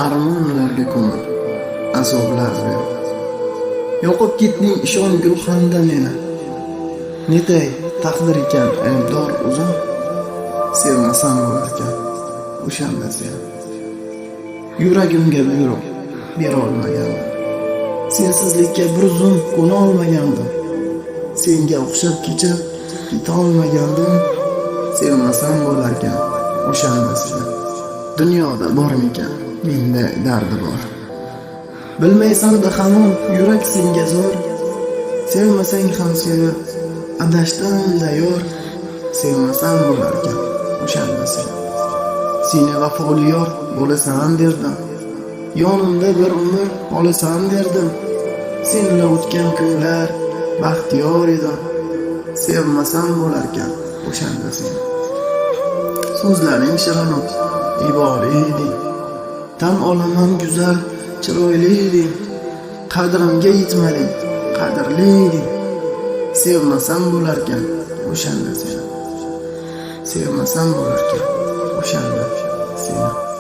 armonlarga ko'mib, azoblar ber. Yoqib ketding ishon gulxanda meni. Netay taqdir ekan aybdor o'zim, sevmasam bo'larkan o'shanda sen. Yuragimga buyruq bera olmagandim. Sensizlikka bir zum ko'na olmagandim. Senga o'xshab kechib keta olmagandim. Sevmasam bo'larkan o'shanda sen. Dunyoda bormikan menda dardi bor. Bilmaysan-da hamon yurak senga zo'r. Sevmasang ham sevib adashdim-da yor. Sevmasam bo'larkan o'shanda sen. Seni vafoli yor bo'lasan derdim. Yonimda bir umr qolasan derdim. Senla o'tgan kunlar baxtiyor edim. Sevmasam bo'larkan o'shanda sen. So'zlaring shirin, iboli eding. Tan olaman go'zal, chiroyli eding. Qadrimga yetmading, qadrli eding. Sevmasam bo'larkan o'shanda sen. Sevmasam bo'larkan o'shanda sen.